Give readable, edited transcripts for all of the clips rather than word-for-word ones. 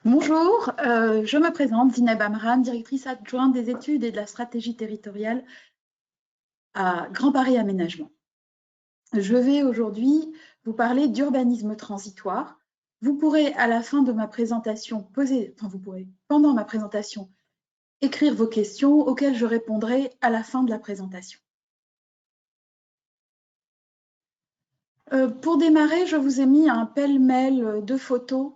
Bonjour, je me présente, Zineb Amran, directrice adjointe des études et de la stratégie territoriale à Grand Paris Aménagement. Je vais aujourd'hui vous parler d'urbanisme transitoire. Vous pourrez à la fin de ma présentation pendant ma présentation écrire vos questions auxquelles je répondrai à la fin de la présentation. Pour démarrer, je vous ai mis un pêle-mêle de photos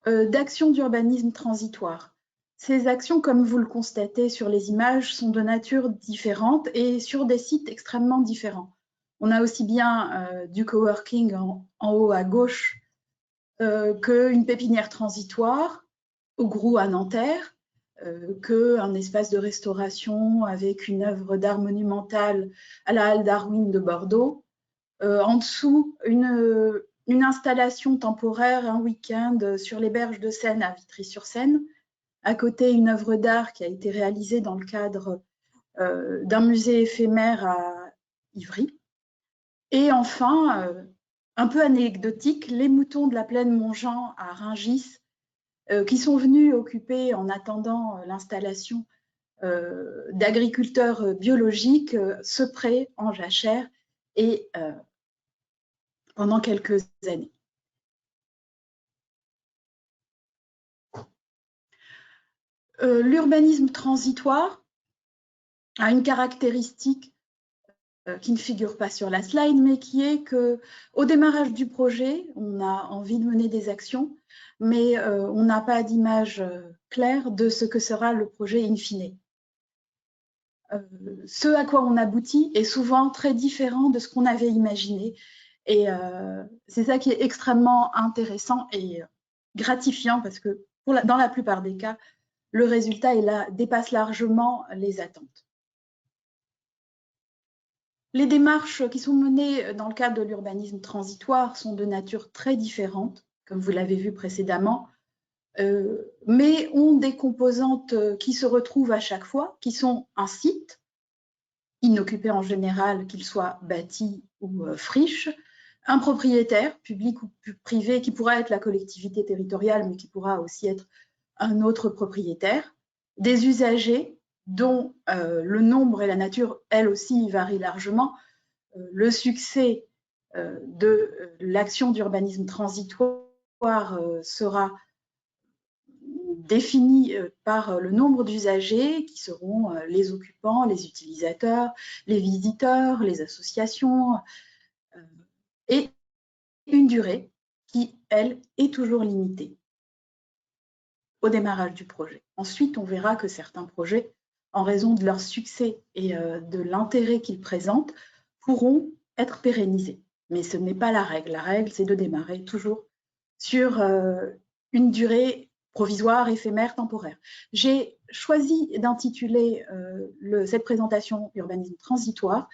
d'actions d'urbanisme transitoire. Ces actions, comme vous le constatez sur les images, sont de nature différente et sur des sites extrêmement différents. On a aussi bien du coworking en haut à gauche qu'une pépinière transitoire au Grou à Nanterre, qu'un espace de restauration avec une œuvre d'art monumentale à la Halle Darwin de Bordeaux. En dessous, une installation temporaire, un week-end sur les berges de Seine à Vitry-sur-Seine. À côté, une œuvre d'art qui a été réalisée dans le cadre d'un musée éphémère à Ivry. Et enfin, un peu anecdotique, les moutons de la plaine Montjean à Rungis, qui sont venus occuper, en attendant l'installation d'agriculteurs biologiques, ce pré en jachère et pendant quelques années. L'urbanisme transitoire a une caractéristique qui ne figure pas sur la slide, mais qui est qu'au démarrage du projet, on a envie de mener des actions, mais on n'a pas d'image claire de ce que sera le projet in fine. Ce à quoi on aboutit est souvent très différent de ce qu'on avait imaginé. Et c'est ça qui est extrêmement intéressant et gratifiant parce que dans la plupart des cas, le résultat dépasse largement les attentes. Les démarches qui sont menées dans le cadre de l'urbanisme transitoire sont de nature très différente, comme vous l'avez vu précédemment, mais ont des composantes qui se retrouvent à chaque fois, qui sont un site, inoccupé en général, qu'il soit bâti ou friche, un propriétaire, public ou privé, qui pourra être la collectivité territoriale, mais qui pourra aussi être un autre propriétaire, des usagers dont le nombre et la nature, elles aussi, varient largement. Le succès de l'action d'urbanisme transitoire sera défini par le nombre d'usagers qui seront les occupants, les utilisateurs, les visiteurs, les associations, et une durée qui, elle, est toujours limitée au démarrage du projet. Ensuite, on verra que certains projets, en raison de leur succès et de l'intérêt qu'ils présentent, pourront être pérennisés. Mais ce n'est pas la règle. La règle, c'est de démarrer toujours sur une durée provisoire, éphémère, temporaire. J'ai choisi d'intituler cette présentation « Urbanisme transitoire »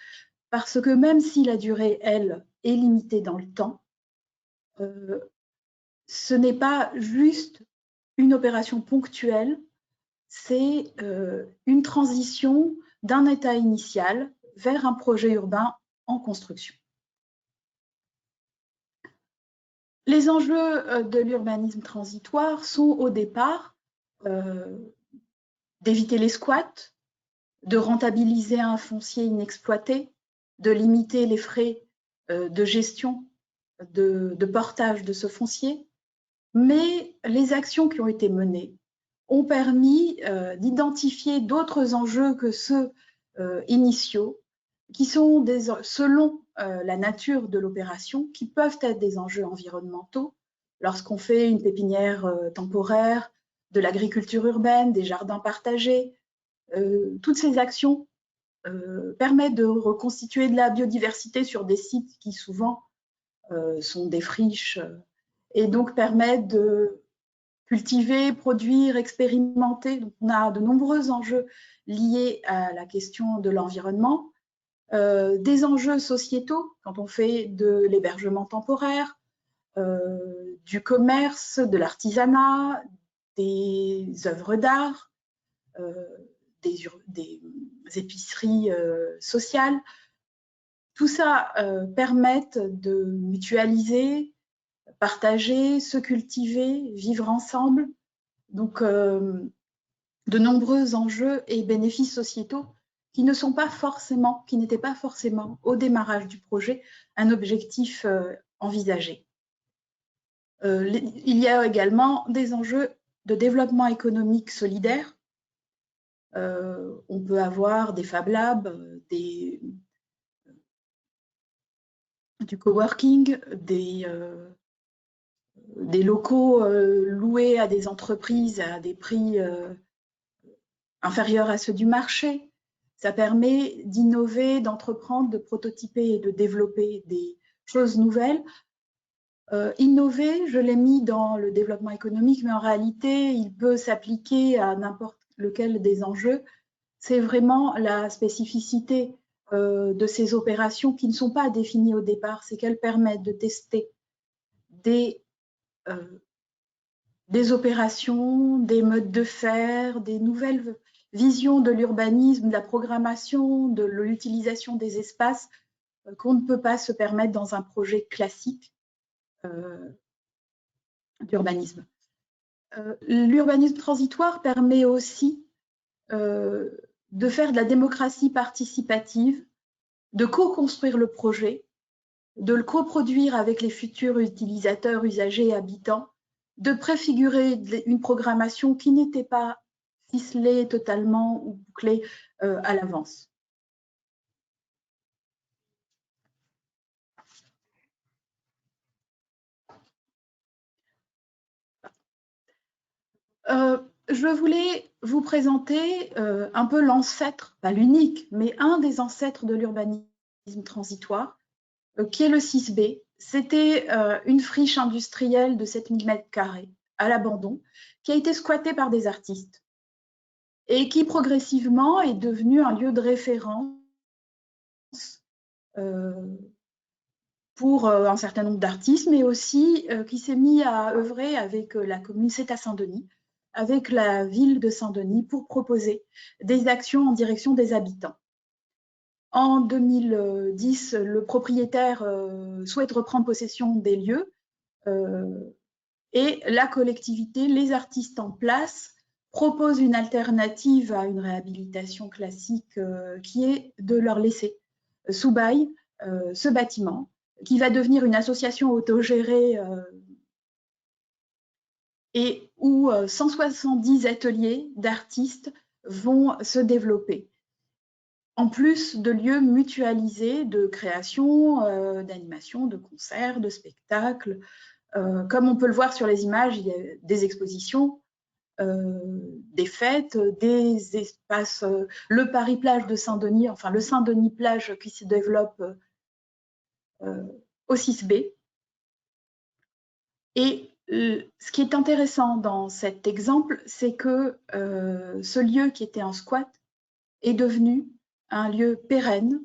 parce que même si la durée, elle, est limitée dans le temps, ce n'est pas juste une opération ponctuelle, c'est une transition d'un état initial vers un projet urbain en construction. Les enjeux de l'urbanisme transitoire sont au départ d'éviter les squats, de rentabiliser un foncier inexploité, de limiter les frais de gestion, de portage de ce foncier. Mais les actions qui ont été menées ont permis d'identifier d'autres enjeux que ceux initiaux, qui sont selon la nature de l'opération, qui peuvent être des enjeux environnementaux, lorsqu'on fait une pépinière temporaire, de l'agriculture urbaine, des jardins partagés. Toutes ces actions permettent de reconstituer de la biodiversité sur des sites qui souvent sont des friches et donc permettent de cultiver, produire, expérimenter. Donc, on a de nombreux enjeux liés à la question de l'environnement, des enjeux sociétaux quand on fait de l'hébergement temporaire, du commerce, de l'artisanat, des œuvres d'art, des épiceries sociales. Tout ça permet de mutualiser, partager, se cultiver, vivre ensemble, Donc, de nombreux enjeux et bénéfices sociétaux qui n'étaient pas forcément au démarrage du projet un objectif envisagé. Il y a également des enjeux de développement économique solidaire. On peut avoir des Fab Labs, du coworking, des locaux loués à des entreprises à des prix inférieurs à ceux du marché. Ça permet d'innover, d'entreprendre, de prototyper et de développer des choses nouvelles. Innover, je l'ai mis dans le développement économique, mais en réalité, il peut s'appliquer à n'importe lequel des enjeux. C'est vraiment la spécificité de ces opérations qui ne sont pas définies au départ, c'est qu'elles permettent de tester des opérations, des modes de faire, des nouvelles visions de l'urbanisme, de la programmation, de l'utilisation des espaces qu'on ne peut pas se permettre dans un projet classique d'urbanisme. L'urbanisme transitoire permet aussi de faire de la démocratie participative, de co-construire le projet, de le coproduire avec les futurs utilisateurs, usagers et habitants, de préfigurer une programmation qui n'était pas ficelée totalement ou bouclée à l'avance. Je voulais vous présenter un peu l'ancêtre, pas l'unique, mais un des ancêtres de l'urbanisme transitoire, qui est le 6B. C'était une friche industrielle de 7000 m² à l'abandon, qui a été squattée par des artistes et qui progressivement est devenu un lieu de référence pour un certain nombre d'artistes, mais aussi qui s'est mis à œuvrer avec la commune, c'est à Saint-Denis, avec la ville de Saint-Denis pour proposer des actions en direction des habitants. En 2010, le propriétaire souhaite reprendre possession des lieux et la collectivité, les artistes en place, proposent une alternative à une réhabilitation classique qui est de leur laisser sous bail ce bâtiment qui va devenir une association autogérée et où 170 ateliers d'artistes vont se développer. En plus de lieux mutualisés de création, d'animation, de concerts, de spectacles. Comme on peut le voir sur les images, il y a des expositions, des fêtes, des espaces, le Paris-Plage de Saint-Denis, enfin le Saint-Denis-Plage qui se développe au 6B. Et ce qui est intéressant dans cet exemple, c'est que ce lieu qui était un squat est devenu un lieu pérenne,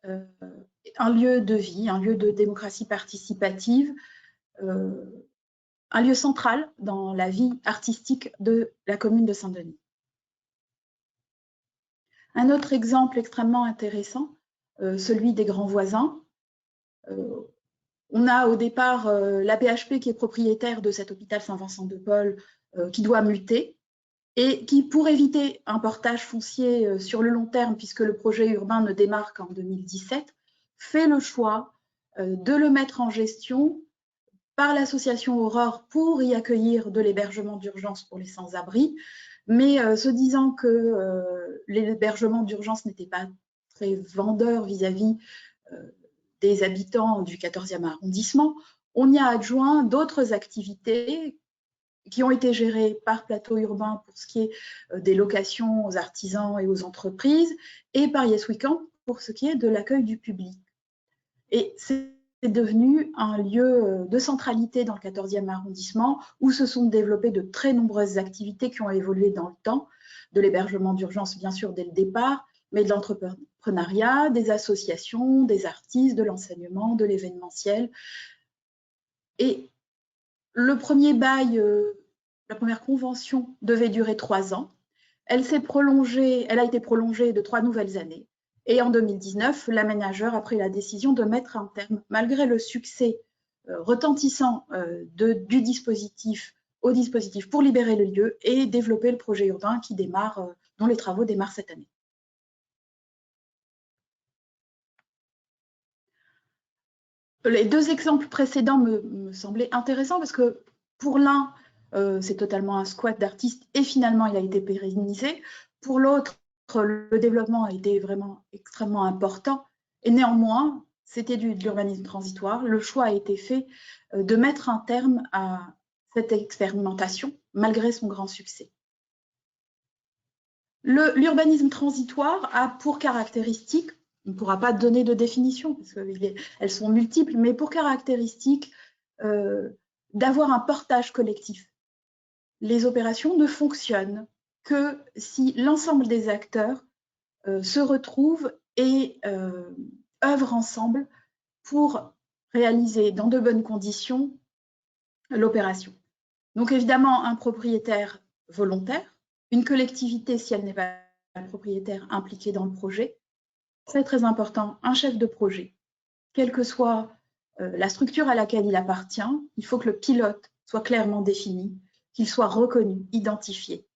un lieu de vie, un lieu de démocratie participative, un lieu central dans la vie artistique de la commune de Saint-Denis. Un autre exemple extrêmement intéressant, celui des Grands Voisins. On a au départ la PHP qui est propriétaire de cet hôpital Saint-Vincent-de-Paul qui doit muter et qui, pour éviter un portage foncier sur le long terme, puisque le projet urbain ne démarre qu'en 2017, fait le choix de le mettre en gestion par l'association Aurore pour y accueillir de l'hébergement d'urgence pour les sans-abri, mais se disant que l'hébergement d'urgence n'était pas très vendeur vis-à-vis des habitants du 14e arrondissement, on y a adjoint d'autres activités qui ont été gérées par Plateau Urbain pour ce qui est des locations aux artisans et aux entreprises, et par Yes We Camp pour ce qui est de l'accueil du public. Et c'est devenu un lieu de centralité dans le 14e arrondissement où se sont développées de très nombreuses activités qui ont évolué dans le temps, de l'hébergement d'urgence bien sûr dès le départ, mais de l'entrepreneuriat, des associations, des artistes, de l'enseignement, de l'événementiel. Et le premier bail, la première convention devait durer 3 ans. Elle a été prolongée de 3 nouvelles années. Et en 2019, l'aménageur a pris la décision de mettre un terme, malgré le succès retentissant du dispositif au dispositif pour libérer le lieu et développer le projet urbain qui démarre, dont les travaux démarrent cette année. Les deux exemples précédents me semblaient intéressants parce que pour l'un, c'est totalement un squat d'artistes et finalement il a été pérennisé. Pour l'autre, le développement a été vraiment extrêmement important et néanmoins, c'était de l'urbanisme transitoire. Le choix a été fait de mettre un terme à cette expérimentation malgré son grand succès. L'urbanisme transitoire a pour caractéristique, on ne pourra pas donner de définition parce qu'elles sont multiples, mais pour caractéristique d'avoir un portage collectif. Les opérations ne fonctionnent que si l'ensemble des acteurs se retrouvent et œuvrent ensemble pour réaliser dans de bonnes conditions l'opération. Donc évidemment, un propriétaire volontaire, une collectivité si elle n'est pas propriétaire impliqué dans le projet. Très, très important, un chef de projet. Quelle que soit la structure à laquelle il appartient, il faut que le pilote soit clairement défini, qu'il soit reconnu, identifié.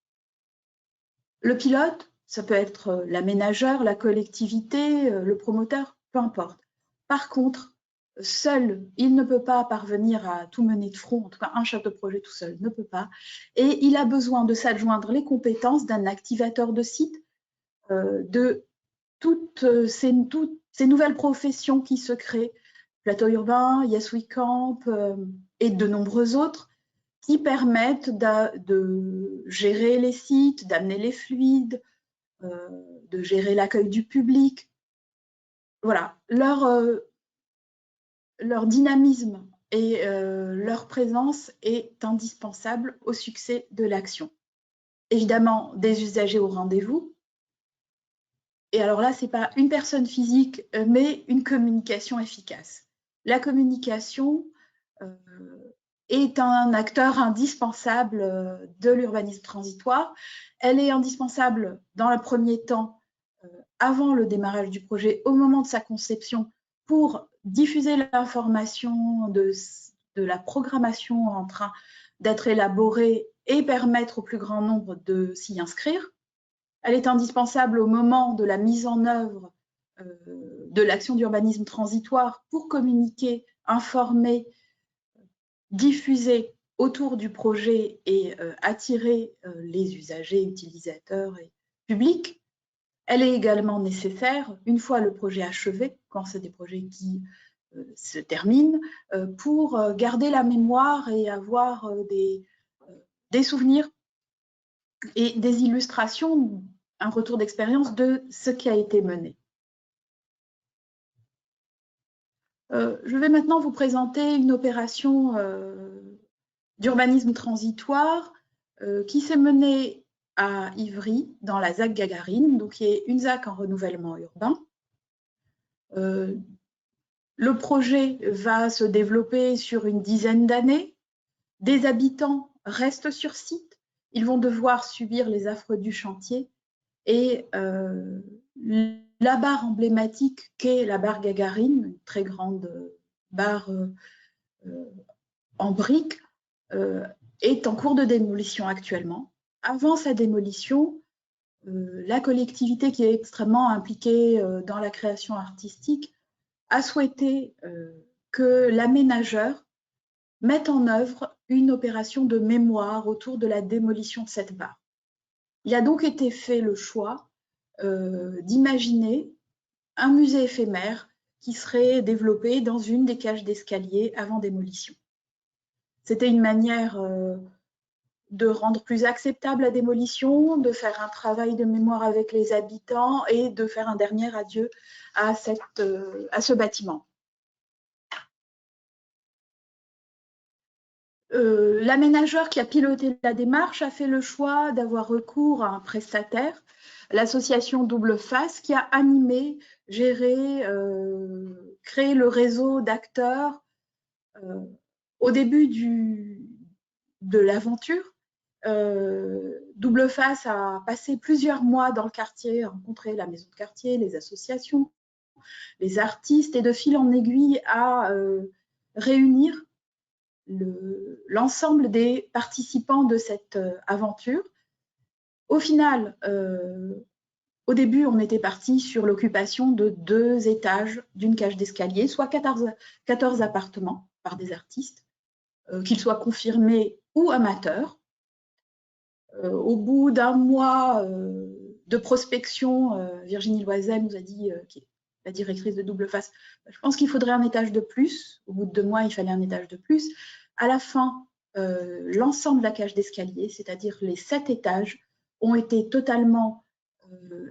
Le pilote, ça peut être l'aménageur, la collectivité, le promoteur, peu importe. Par contre, seul, il ne peut pas parvenir à tout mener de front, en tout cas un chef de projet tout seul ne peut pas, et il a besoin de s'adjoindre les compétences d'un activateur de site, de toutes ces nouvelles professions qui se créent, Plateau urbain, Yes We Camp et de nombreux autres, qui permettent de gérer les sites, d'amener les fluides, de gérer l'accueil du public. Voilà, leur dynamisme et leur présence est indispensable au succès de l'action. Évidemment, des usagers au rendez-vous. Et alors là, ce n'est pas une personne physique, mais une communication efficace. La communication est un acteur indispensable de l'urbanisme transitoire. Elle est indispensable dans le premier temps, avant le démarrage du projet, au moment de sa conception, pour diffuser l'information de la programmation en train d'être élaborée et permettre au plus grand nombre de s'y inscrire. Elle est indispensable au moment de la mise en œuvre de l'action d'urbanisme transitoire pour communiquer, informer, diffuser autour du projet et attirer les usagers, utilisateurs et publics. Elle est également nécessaire, une fois le projet achevé, quand c'est des projets qui se terminent, pour garder la mémoire et avoir des souvenirs et des illustrations, un retour d'expérience de ce qui a été mené. Je vais maintenant vous présenter une opération d'urbanisme transitoire qui s'est menée à Ivry, dans la ZAC Gagarine, donc qui est une ZAC en renouvellement urbain. Le projet va se développer sur une dizaine d'années. Des habitants restent sur site. Ils vont devoir subir les affres du chantier. Et la barre emblématique qu'est la barre Gagarine, une très grande barre en briques, est en cours de démolition actuellement. Avant sa démolition, la collectivité qui est extrêmement impliquée dans la création artistique a souhaité que l'aménageur mette en œuvre une opération de mémoire autour de la démolition de cette barre. Il a donc été fait le choix d'imaginer un musée éphémère qui serait développé dans une des cages d'escalier avant démolition. C'était une manière de rendre plus acceptable la démolition, de faire un travail de mémoire avec les habitants et de faire un dernier adieu à ce bâtiment. L'aménageur qui a piloté la démarche a fait le choix d'avoir recours à un prestataire, l'association Double Face, qui a animé, géré, créé le réseau d'acteurs au début de l'aventure. Double Face a passé plusieurs mois dans le quartier, rencontré la maison de quartier, les associations, les artistes, et de fil en aiguille à réunir l'ensemble des participants de cette aventure. Au final, au début, on était parti sur l'occupation de 2 étages d'une cage d'escalier, soit 14 appartements par des artistes, qu'ils soient confirmés ou amateurs. Au bout d'un mois de prospection, Virginie Loisel nous a dit, qui est la directrice de Double Face, je pense qu'il faudrait un étage de plus. Au bout de 2 mois, il fallait un étage de plus. À la fin, l'ensemble de la cage d'escalier, c'est-à-dire les 7 étages, ont été totalement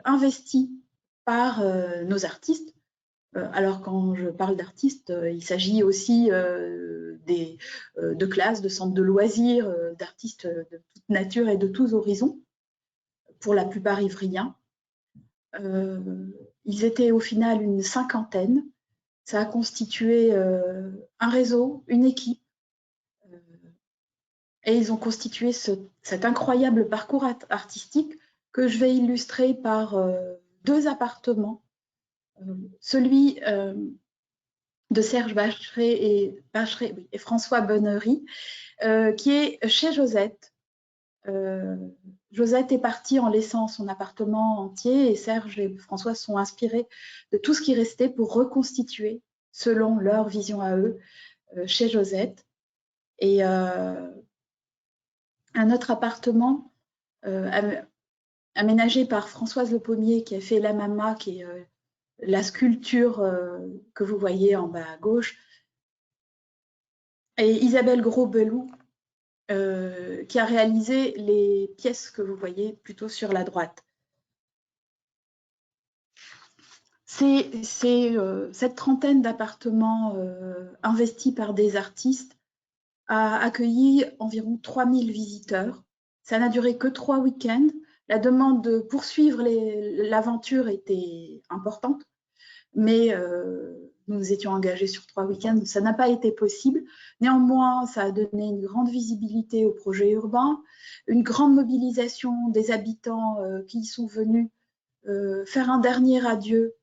investis par nos artistes. Alors, quand je parle d'artistes, il s'agit aussi de classes, de centres de loisirs, d'artistes de toute nature et de tous horizons, pour la plupart ivriens. Ils étaient au final une 50aine. Ça a constitué un réseau, une équipe, et ils ont constitué cet incroyable parcours artistique que je vais illustrer par 2 appartements. Celui de Serge Bacheret et François Bonnery, qui est chez Josette. Josette est partie en laissant son appartement entier et Serge et François sont inspirés de tout ce qui restait pour reconstituer, selon leur vision à eux, chez Josette. Et un autre appartement aménagé par Françoise Le Pommier, qui a fait La Mama, qui est la sculpture que vous voyez en bas à gauche, et Isabelle Gros-Belou, qui a réalisé les pièces que vous voyez plutôt sur la droite. Cette 30aine d'appartements investis par des artistes a accueilli environ 3000 visiteurs. Ça n'a duré que 3 week-ends. La demande de poursuivre l'aventure était importante, mais nous nous étions engagés sur 3 week-ends, ça n'a pas été possible. Néanmoins, ça a donné une grande visibilité au projet urbain, une grande mobilisation des habitants qui sont venus faire un dernier adieu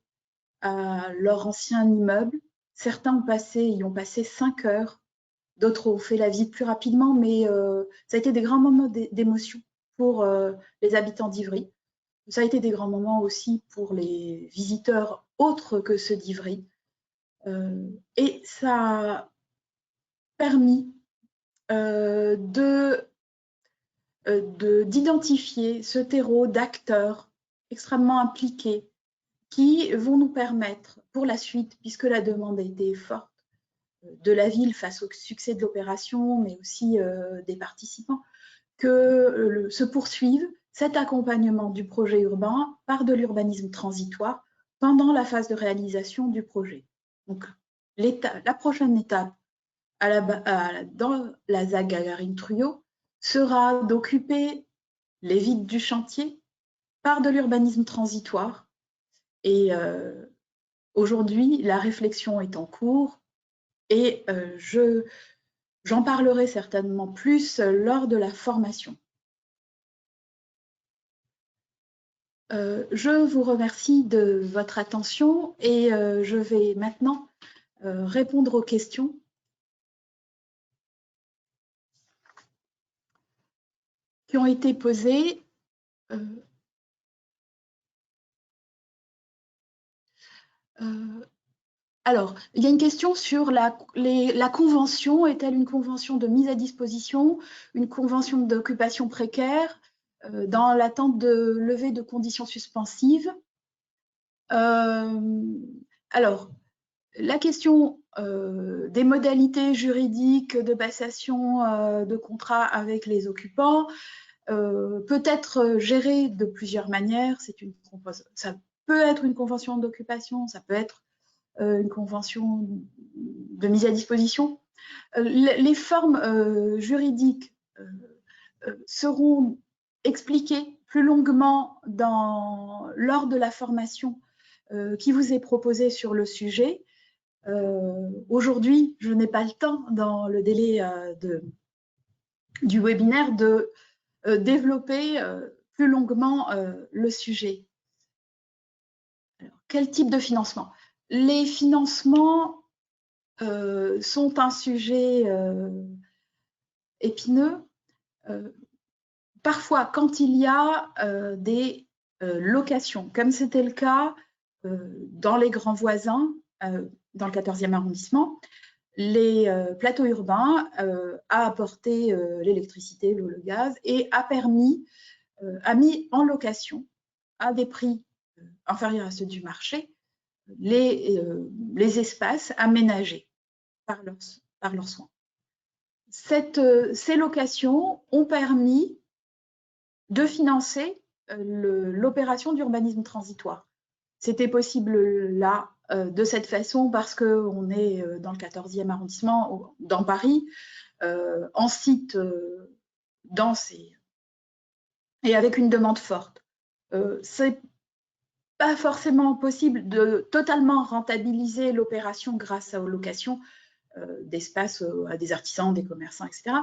à leur ancien immeuble. Certains y ont passé 5 heures, d'autres ont fait la visite plus rapidement, mais ça a été des grands moments d'émotion pour les habitants d'Ivry. Ça a été des grands moments aussi pour les visiteurs autres que ceux d'Ivry. Et ça a permis d'identifier ce terreau d'acteurs extrêmement impliqués qui vont nous permettre pour la suite, puisque la demande a été forte de la ville face au succès de l'opération, mais aussi des participants, que se poursuive cet accompagnement du projet urbain par de l'urbanisme transitoire pendant la phase de réalisation du projet. Donc, la prochaine étape dans la ZAC Gagarine-Truyot sera d'occuper les vides du chantier par de l'urbanisme transitoire. Et aujourd'hui, la réflexion est en cours et j'en parlerai certainement plus lors de la formation. Je vous remercie de votre attention et je vais maintenant répondre aux questions. Qui ont été posées. Alors, il y a une question sur la convention. Est-elle une convention de mise à disposition, une convention d'occupation précaire dans l'attente de levée de conditions suspensives? Alors, la question des modalités juridiques de passation de contrat avec les occupants peut être gérée de plusieurs manières. Ça peut être une convention d'occupation, ça peut être une convention de mise à disposition. Les formes juridiques seront expliquées plus longuement lors de la formation qui vous est proposée sur le sujet. Aujourd'hui, je n'ai pas le temps, dans le délai du webinaire, de développer plus longuement le sujet. Alors, quel type de financement? Les financements sont un sujet épineux. Parfois, quand il y a des locations, comme c'était le cas dans les grands voisins, dans le 14e arrondissement, les plateaux urbains a apporté l'électricité, l'eau, le gaz et a mis en location à des prix inférieurs à ceux du marché les espaces aménagés par leurs soins. Ces locations ont permis de financer l'opération d'urbanisme transitoire. C'était possible là de cette façon parce qu'on est dans le 14e arrondissement, dans Paris, en site dense et avec une demande forte. C'est pas forcément possible de totalement rentabiliser l'opération grâce aux locations d'espaces à des artisans, des commerçants, etc.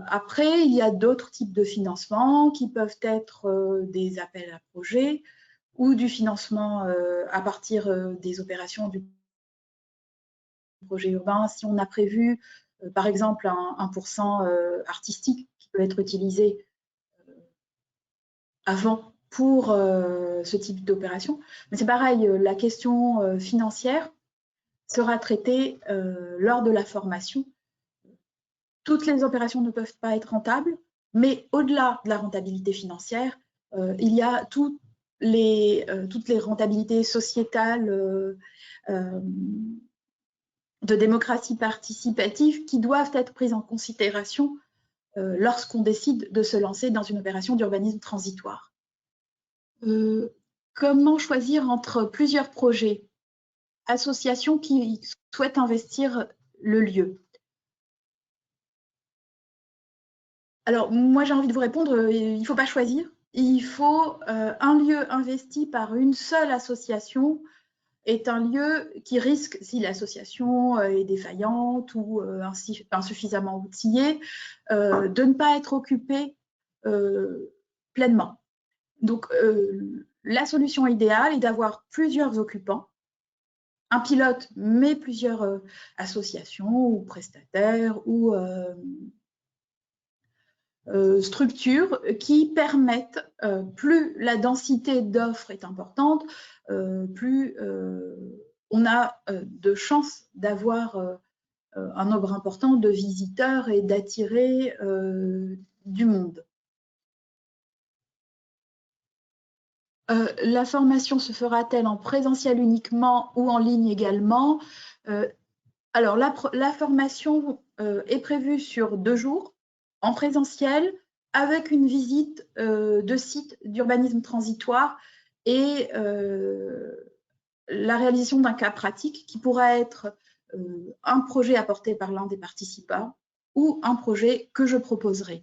Après, il y a d'autres types de financements qui peuvent être des appels à projets ou du financement à partir des opérations du projet urbain. Si on a prévu, par exemple, un pourcent artistique qui peut être utilisé avant pour ce type d'opération. Mais c'est pareil, la question financière sera traitée lors de la formation. Toutes les opérations ne peuvent pas être rentables, mais au-delà de la rentabilité financière, il y a toutes les rentabilités sociétales de démocratie participative qui doivent être prises en considération lorsqu'on décide de se lancer dans une opération d'urbanisme transitoire. Comment choisir entre plusieurs projets, associations qui souhaitent investir le lieu? Alors, moi, j'ai envie de vous répondre, il ne faut pas choisir. Il faut un lieu investi par une seule association est un lieu qui risque, si l'association est défaillante ou insuffisamment outillée, de ne pas être occupé pleinement. Donc, la solution idéale est d'avoir plusieurs occupants, un pilote, mais plusieurs associations ou prestataires ou structures qui permettent, plus la densité d'offres est importante, plus on a de chances d'avoir un nombre important de visiteurs et d'attirer du monde. La formation se fera-t-elle en présentiel uniquement ou en ligne également? Alors, la formation est prévue sur 2 jours, en présentiel, avec une visite de site d'urbanisme transitoire et la réalisation d'un cas pratique qui pourra être un projet apporté par l'un des participants ou un projet que je proposerai.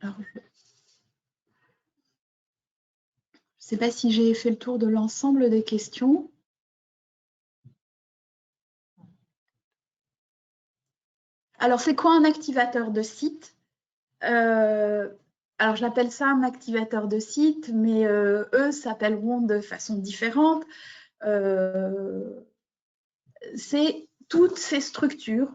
Alors, je ne sais pas si j'ai fait le tour de l'ensemble des questions. Alors, c'est quoi un activateur de site? Alors, j'appelle ça un activateur de site, mais eux s'appelleront de façon différente. C'est toutes ces structures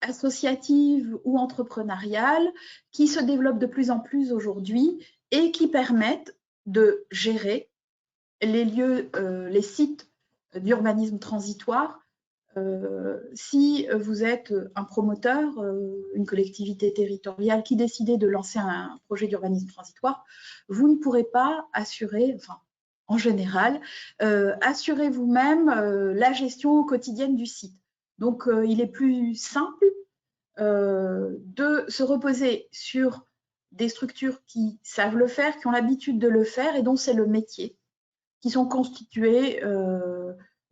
associatives ou entrepreneuriales qui se développent de plus en plus aujourd'hui et qui permettent de gérer les lieux, les sites d'urbanisme transitoire. Si vous êtes un promoteur, une collectivité territoriale qui décidait de lancer un projet d'urbanisme transitoire, vous ne pourrez pas assurer, enfin, en général, assurer vous-même la gestion quotidienne du site. Donc, il est plus simple de se reposer sur des structures qui savent le faire, qui ont l'habitude de le faire et dont c'est le métier, qui sont constituées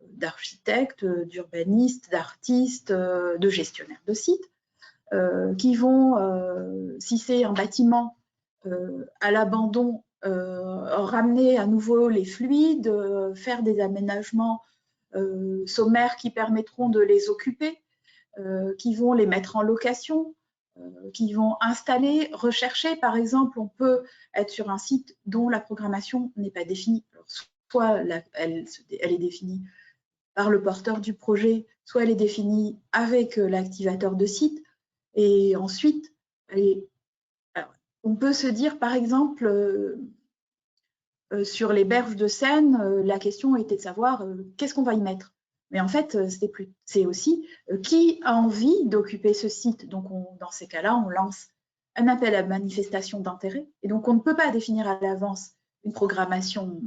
d'architectes, d'urbanistes, d'artistes, de gestionnaires de sites, qui vont, si c'est un bâtiment à l'abandon, ramener à nouveau les fluides, faire des aménagements sommaires qui permettront de les occuper, qui vont les mettre en location, qui vont installer, rechercher. Par exemple, on peut être sur un site dont la programmation n'est pas définie. Alors, soit elle est définie par le porteur du projet, soit elle est définie avec l'activateur de site. Et ensuite, alors, on peut se dire, par exemple, sur les berges de Seine, la question était de savoir qu'est-ce qu'on va y mettre. Mais en fait, c'est aussi qui a envie d'occuper ce site. Donc, dans ces cas-là, on lance un appel à manifestation d'intérêt. Et donc, on ne peut pas définir à l'avance une programmation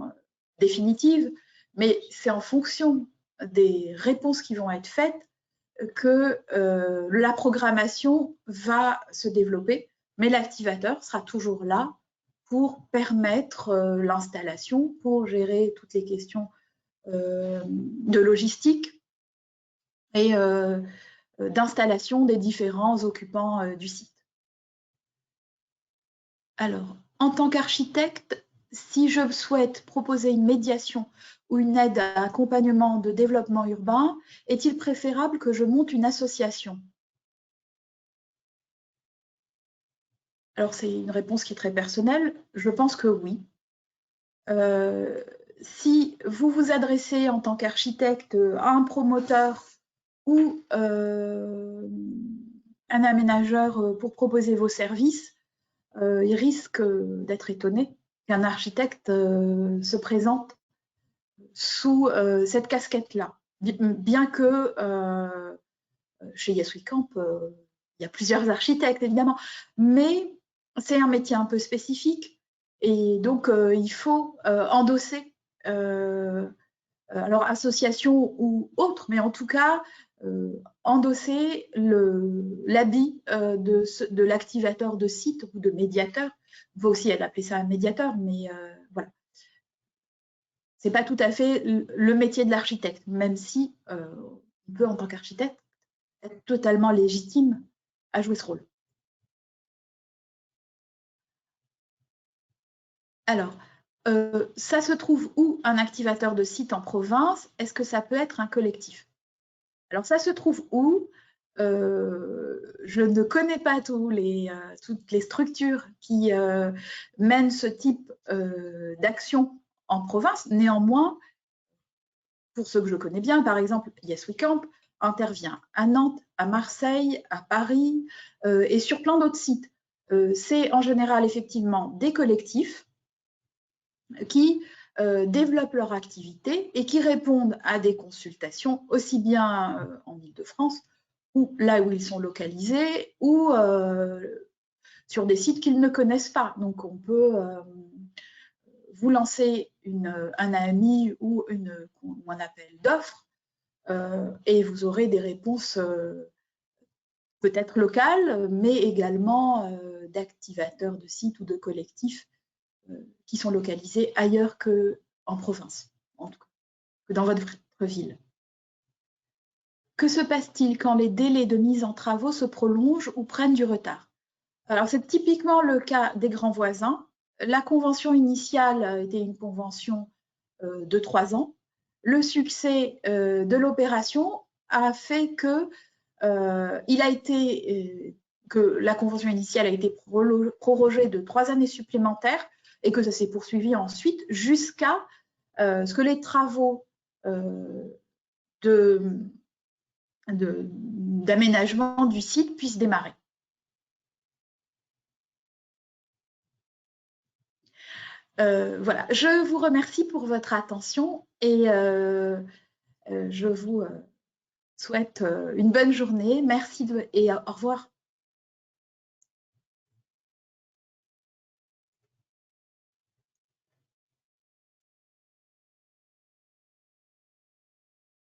définitive, mais c'est en fonction des réponses qui vont être faites que la programmation va se développer, mais l'activateur sera toujours là pour permettre l'installation, pour gérer toutes les questions de logistique et d'installation des différents occupants du site. Alors, en tant qu'architecte, si je souhaite proposer une médiation ou une aide à accompagnement de développement urbain, est-il préférable que je monte une association? Alors, c'est une réponse qui est très personnelle. Je pense que oui. Si vous vous adressez en tant qu'architecte à un promoteur ou un aménageur pour proposer vos services, il risque d'être étonné qu'un architecte se présente sous cette casquette-là. Bien que chez Yes We Camp, il y a plusieurs architectes, évidemment, mais c'est un métier un peu spécifique et donc il faut endosser, alors association ou autre, mais en tout cas, endosser l'habit de l'activateur de site ou de médiateur. On peut aussi appeler ça un médiateur, mais voilà. C'est pas tout à fait le métier de l'architecte, même si on peut, en tant qu'architecte, être totalement légitime à jouer ce rôle. Alors, ça se trouve où un activateur de site en province? Est-ce que ça peut être un collectif? Alors, ça se trouve où? Je ne connais pas toutes les structures qui mènent ce type d'action en province. Néanmoins, pour ceux que je connais bien, par exemple, Yes We Camp intervient à Nantes, à Marseille, à Paris et sur plein d'autres sites. C'est en général effectivement des collectifs qui développent leur activité et qui répondent à des consultations aussi bien en Île-de-France ou là où ils sont localisés ou sur des sites qu'ils ne connaissent pas. Donc on peut vous lancer un AMI ou un appel d'offres et vous aurez des réponses peut-être locales, mais également d'activateurs de sites ou de collectifs qui sont localisés ailleurs qu'en province, en tout cas, que dans votre ville. Que se passe-t-il quand les délais de mise en travaux se prolongent ou prennent du retard? Alors, c'est typiquement le cas des grands voisins. La convention initiale était une convention de 3 ans. Le succès de l'opération a fait que la convention initiale a été prorogée de 3 années supplémentaires et que ça s'est poursuivi ensuite jusqu'à ce que les travaux d'aménagement du site puissent démarrer. Voilà, je vous remercie pour votre attention et je vous souhaite une bonne journée. Merci et au revoir.